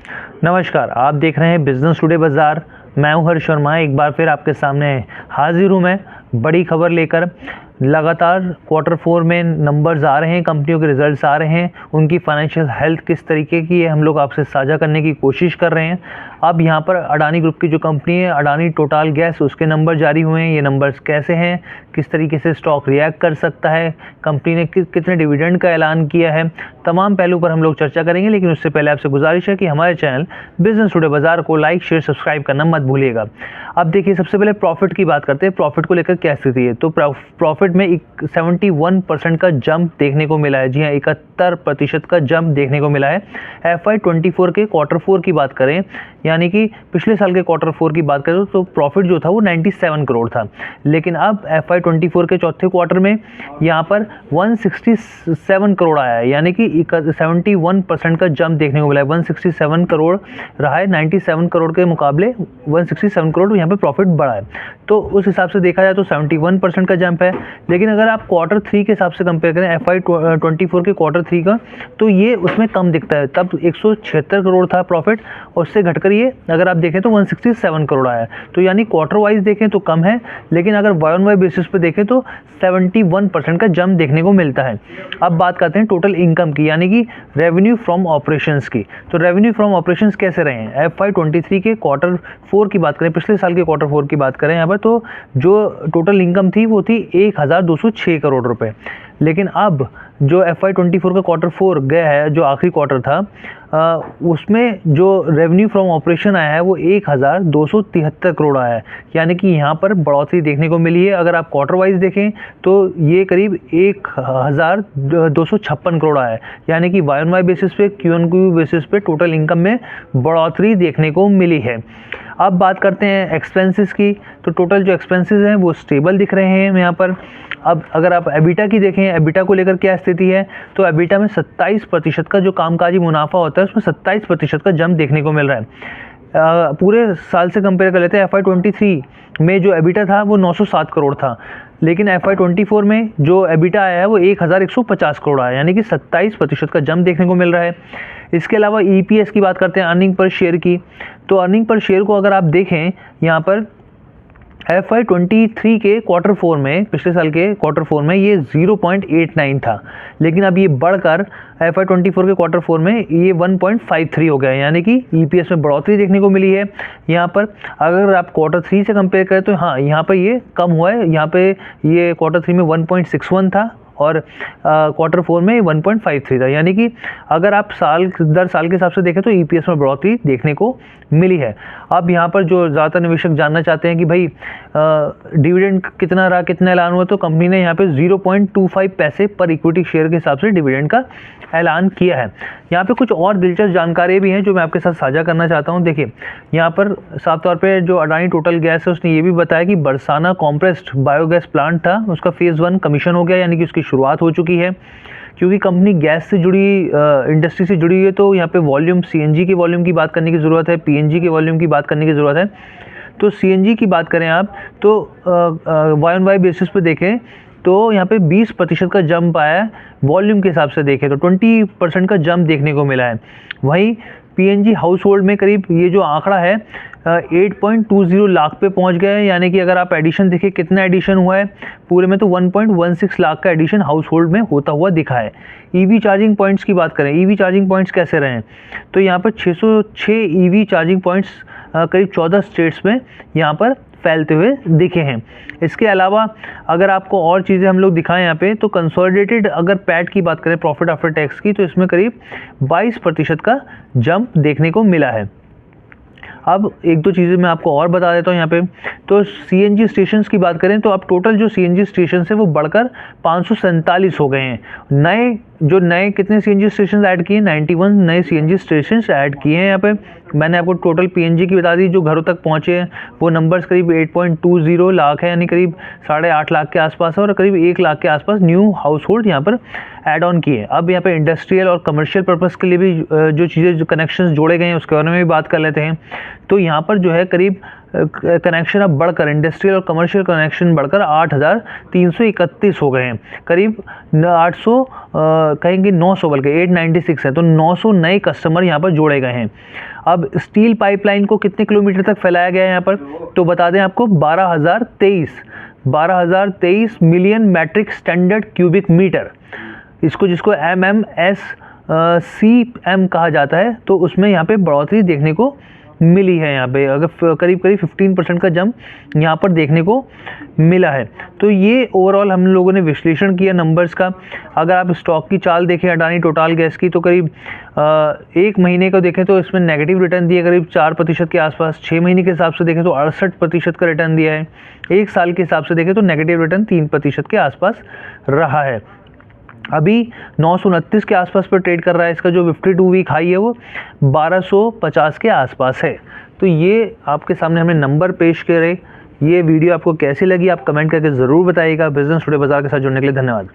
नमस्कार, आप देख रहे हैं बिजनेस टुडे बाजार। मैं हूं हर्ष शर्मा, एक बार फिर आपके सामने हाजिर हूं मैं बड़ी खबर लेकर। लगातार क्वार्टर 4 में नंबर्स आ रहे हैं, कंपनियों के रिजल्ट्स आ रहे हैं, उनकी फाइनेंशियल हेल्थ किस तरीके की है हम लोग आपसे साझा करने की कोशिश कर रहे हैं। अब यहाँ पर अडानी ग्रुप की जो कंपनी है अडानी टोटल गैस, उसके नंबर जारी हुए हैं। ये नंबर्स कैसे हैं, किस तरीके से स्टॉक रिएक्ट कर सकता है, कंपनी ने कितने डिविडेंड का ऐलान किया है, तमाम पहलू पर हम लोग चर्चा करेंगे। लेकिन उससे पहले आपसे गुजारिश है कि हमारे चैनल बिजनेस टुडे बाजार को लाइक शेयर सब्सक्राइब करना मत भूलिएगा। अब देखिए, सबसे पहले प्रॉफिट की बात करते हैं। प्रॉफिट को लेकर क्या स्थिति है, तो प्रॉफिट में 71% का जंप देखने को मिला है। जी हाँ, 71% का जंप देखने को मिला है। FY24 के क्वार्टर 4 की बात करें, यानी कि पिछले साल के क्वार्टर 4 की बात करें तो प्रॉफिट जो था वो 97 करोड़ था। लेकिन अब FY24 के चौथे क्वार्टर में यहाँ पर 167 करोड़ आया है, यानी कि 71% का जंप देखने को मिला है। 167 करोड़ रहा है, 97 करोड़ के मुकाबले 167 करोड़ यहाँ पे प्रॉफिट बढ़ा है। तो उस हिसाब से देखा जाए तो 71% का जंप है। लेकिन अगर आप क्वार्टर 3 के हिसाब से कंपेयर करें FY24 के क्वार्टर 3 का, तो ये उसमें कम दिखता है। तब 176 करोड़ था प्रॉफिट, और उससे घटकर ये अगर आप देखें तो 167 करोड़ आया है। तो यानी क्वार्टर वाइज देखें तो कम है, लेकिन अगर वाई ऑन वाई बेसिस पे देखें तो 71% का जंप देखने को मिलता है। अब बात करते हैं टोटल इनकम की, यानी कि रेवेन्यू फ्रॉम ऑपरेशंस की। तो रेवेन्यू फ्रॉम ऑपरेशंस कैसे रहे हैं, FY23 के क्वार्टर 4 की बात करें, पिछले साल के क्वार्टर 4 की बात करें यहाँ पर, तो जो टोटल इनकम थी वो थी 1206 करोड़ रुपए। लेकिन अब जो FY24 का क्वार्टर 4 गया है, जो आखिरी क्वार्टर था, उसमें जो रेवेन्यू फ्रॉम ऑपरेशन आया है वो 1273 करोड़ आया है, यानी कि यहाँ पर बढ़ोतरी देखने को मिली है। अगर आप क्वार्टर वाइज देखें तो ये करीब 1256 करोड़ आया है, यानी कि वाई ऑन वाई बेसिस पे, क्यू ऑन क्यू बेसिस पे टोटल इनकम में बढ़ोतरी देखने को मिली है। अब बात करते हैं एक्सपेंसेस की, तो टोटल जो एक्सपेंसेस हैं वो स्टेबल दिख रहे हैं यहाँ पर। अब अगर आप एबिटा की देखें, एबिटा को लेकर क्या स्थिति है, तो एबिटा में 27% का जो कामकाजी मुनाफा होता है उसमें 27% का जंप देखने को मिल रहा है। पूरे साल से कंपेयर कर लेते हैं, FY23 में जो एबिटा था वो 907 करोड़ था, लेकिन FY24 में जो एबिटा आया है वो 1150 करोड़ आया, यानी कि 27% का जंप देखने को मिल रहा है। इसके अलावा EPS की बात करते हैं, अर्निंग पर शेयर की। तो अर्निंग पर शेयर को अगर आप देखें यहाँ पर, FY23 के क्वार्टर 4 में, पिछले साल के क्वार्टर 4 में ये 0.89 था, लेकिन अब ये बढ़कर FY24 के क्वार्टर 4 में ये 1.53 हो गया, यानी कि EPS में बढ़ोतरी देखने को मिली है। यहाँ पर अगर आप क्वार्टर 3 से कंपेयर करें तो हाँ, यहाँ पर ये कम हुआ है। यहाँ पे ये क्वार्टर 3 में 1.61 था और क्वार्टर 4 में 1.53 था, यानी कि अगर आप साल दर साल के हिसाब से देखें तो EPS में बढ़ोतरी देखने को मिली है। अब यहाँ पर जो ज़्यादातर निवेशक जानना चाहते हैं कि भाई डिविडेंड कितना रहा, कितना ऐलान हुआ, तो कंपनी ने यहाँ पे 0.25 पैसे पर इक्विटी शेयर के हिसाब से डिविडेंड का ऐलान किया है। यहाँ पे कुछ और दिलचस्प जानकारी भी हैं जो मैं आपके साथ साझा करना चाहता हूँ। देखिए, यहाँ पर साफ तौर पे जो अडानी टोटल गैस है उसने ये भी बताया कि बरसाना कॉम्प्रेस्ड बायोगैस प्लांट था, उसका फेज़ 1 कमीशन हो गया, यानी कि उसकी शुरुआत हो चुकी है। क्योंकि कंपनी गैस से जुड़ी, इंडस्ट्री से जुड़ी है, तो यहाँ पे वॉल्यूम, CNG के वॉल्यूम की बात करने की ज़रूरत है, PNG के वॉल्यूम की बात करने की ज़रूरत है। तो CNG की बात करें आप तो वाई ऑन वाई बेसिस पे देखें तो यहाँ पे 20% का जंप आया है। वॉल्यूम के हिसाब से देखें तो 20% का जंप देखने को मिला है। वहीं PNG हाउस होल्ड में करीब ये जो आंकड़ा है 8.20 लाख पे पहुंच गए हैं, यानी कि अगर आप एडिशन देखें कितना एडिशन हुआ है पूरे में, तो 1.16 लाख का एडिशन हाउस होल्ड में होता हुआ दिखा है। EV चार्जिंग पॉइंट्स की बात करें, EV चार्जिंग पॉइंट्स कैसे रहे हैं, तो यहाँ पर 606 EV चार्जिंग पॉइंट्स करीब 14 स्टेट्स में यहाँ पर फैलते हुए दिखे हैं। इसके अलावा अगर आपको और चीज़ें हम लोग दिखाएं यहाँ पे, तो कंसोलिडेटेड अगर पैट की बात करें, प्रॉफिट आफ्टर टैक्स की, तो इसमें करीब 22% का जंप देखने को मिला है। अब एक दो चीज़ें मैं आपको और बता देता हूँ यहाँ पे। तो CNG स्टेशंस की बात करें तो अब टोटल जो CNG स्टेशन है वो बढ़कर 547 हो गए हैं। नए कितने CNG स्टेशन ऐड किए, 91 नए CNG स्टेशन ऐड किए हैं यहाँ पे। मैंने आपको टोटल PNG की बता दी, जो घरों तक पहुँचे हैं वो नंबर्स करीब 8.20 लाख है, यानी करीब 8.5 लाख के आसपास है, और करीब 1 लाख के आसपास न्यू हाउस होल्ड यहाँ पर ऐड ऑन किए। अब यहाँ पे इंडस्ट्रियल और कमर्शियल पर्पज़ के लिए भी जो चीज़ें, जो कनेक्शंस जोड़े गए हैं उसके बारे में भी बात कर लेते हैं। तो यहाँ पर जो है करीब कनेक्शन अब बढ़कर, इंडस्ट्रियल और कमर्शियल कनेक्शन बढ़कर 8,331 हो गए हैं। करीब 800 कहेंगे 900 बल्कि 896 है, तो 900 नए कस्टमर यहाँ पर जोड़े गए हैं। अब स्टील पाइपलाइन को कितने किलोमीटर तक फैलाया गया है यहाँ पर, तो बता दें आपको 12,023 million metric standard cubic metre, जिसको MMSCM कहा जाता है, तो उसमें यहाँ पे बढ़ोतरी देखने को मिली है। यहाँ पे अगर करीब 15% का जंप यहाँ पर देखने को मिला है। तो ये ओवरऑल हम लोगों ने विश्लेषण किया नंबर्स का। अगर आप स्टॉक की चाल देखें अडानी टोटल गैस की, तो करीब 1 महीने को देखें तो इसमें नेगेटिव रिटर्न दिया करीब 4% के आसपास, 6 महीने के हिसाब से देखें तो 68% का रिटर्न दिया है, 1 साल के हिसाब से देखें तो नेगेटिव रिटर्न 3% के आसपास रहा है। अभी 929 के आसपास पर ट्रेड कर रहा है। इसका जो 52 वीक हाई है वो 1250 के आसपास है। तो ये आपके सामने हमने नंबर पेश करे। ये वीडियो आपको कैसी लगी आप कमेंट करके ज़रूर बताइएगा। बिजनेस टुडे बाजार के साथ जुड़ने के लिए धन्यवाद।